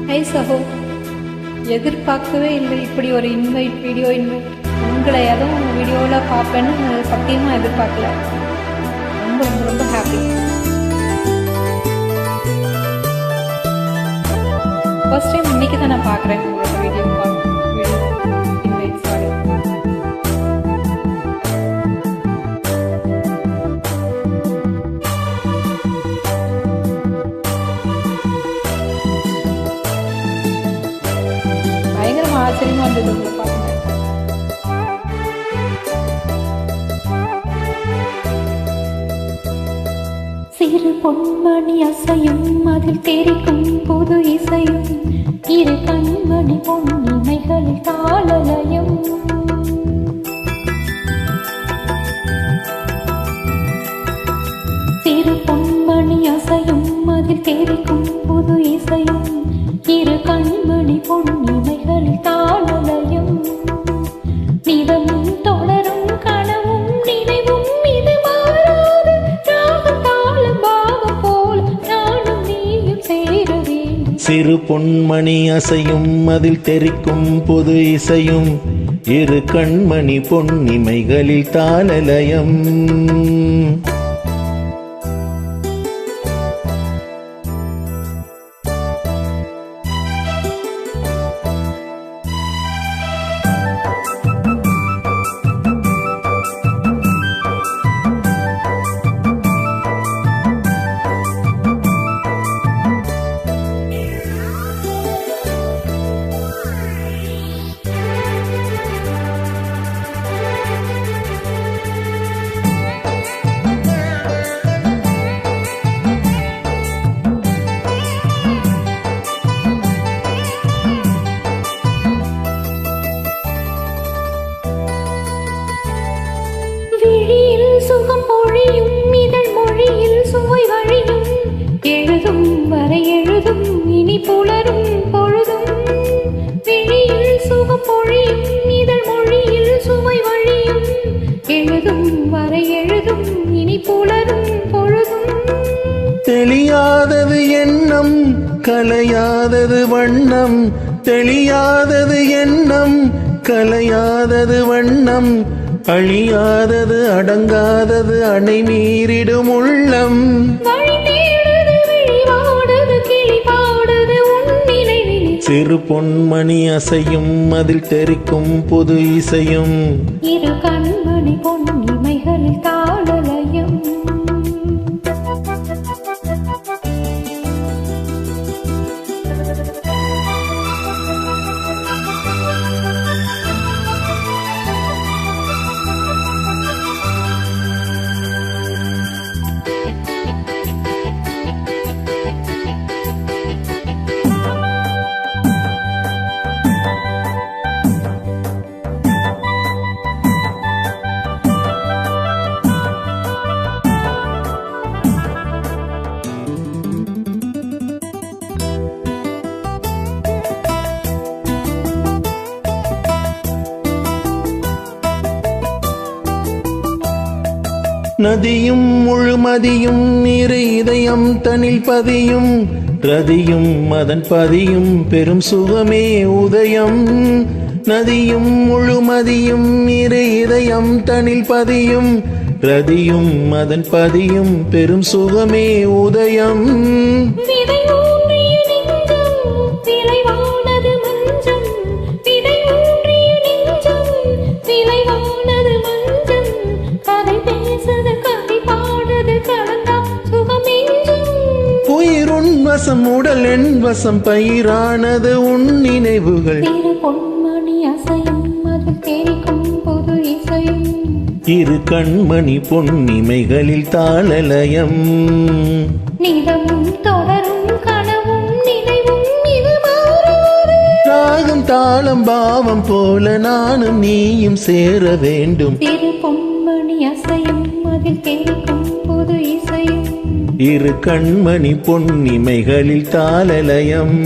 High சகோ, எதிர்பார்க்கவே இல்லை இப்படி ஒரு வீடியோ இன்வைட். உங்களை எதுவும் வீடியோவில் பார்ப்பேன்னு சத்தியமாக எதிர்பார்க்கல. ரொம்ப ரொம்ப ரொம்ப ஹாப்பி. ஃபர்ஸ்ட் டைம் இன்னைக்கு தான் நான் பார்க்குறேன் உங்களோட வீடியோ இன்வைட். சாரி. பயங்கரமாக ஆச்சரியமாக இருந்தது உங்களை பார்க்க. சிறு பொன்மணி அசையும் அதில் தெரிக்கும் புது இசையும் இரு கண்மணி பொன்னிமைகளில் தாளலயம். சிறு பொன்மணி அசையும் அதில் தெரிக்கும் புது இசையும் இரு கண்மணி பொன்னிமைகளில் தாளலயம். நிதமும் தொடரும் கனவும் நினைவும் இது மாறாது ராகம் தாளம் பாவம் போல் நானும் நீயும் சேர வேண்டும். சிறு பொன்மணி அசையும் அதில் தெரிக்கும் பொது இசையும் இரு கண்மணி பொன்னிமைகளில் தாளலயம். சுகம் பொழியும் இதழ் மொழியில் சுவை வழியும் எழுதும் வரை எழுதும் இனி புலரும் பொழுதும். விழியில் சுகம் பொழியும் இதழ் மொழியில் சுவை வழியும் எழுதும் வரை எழுதும் இனி புலரும் பொழுதும். தெளியாதது எண்ணம் கலையாதது வண்ணம், தெளியாதது எண்ணம் கலையாதது வண்ணம், அழியாதது அடங்காதது அணை மீறிடும் உள்ளம். சிறு பொன்மணி அசையும் அதில் தெரிக்கும் புது இசையும் இரு கண்மணி பொன்னிமைகளில் தாளலயம். நதியும் முழுமதியும் இரு இதயம் தனில் பதியும் ரதியும் அதன் பதியும் பெரும் சுகமே உதயம். நதியும் முழுமதியும் இரு இதயம் தனில் பதியும் ரதியும் அதன் பதியும் பெரும் சுகமே உதயம். வசம் உடல் என் வசம் பயிரானது உன் நினைவுகள். பொன்மணி அசையும் அதில் தெரிக்கும் பொது இசையும் இரு கண்மணி பொன்னிமைகளில் தாளலயம். நிதமும் தொடரும் கனவும் நினைவும் இது மாறாது ராகம் தாளம் பாவம் போல நானும் நீயும் சேர வேண்டும். திரு பொன்மணி அசையும் அதில் தெரிக்கும் பொது இசையும் இரு கண்மணி பொன்னிமைகளில் தாளலயம்.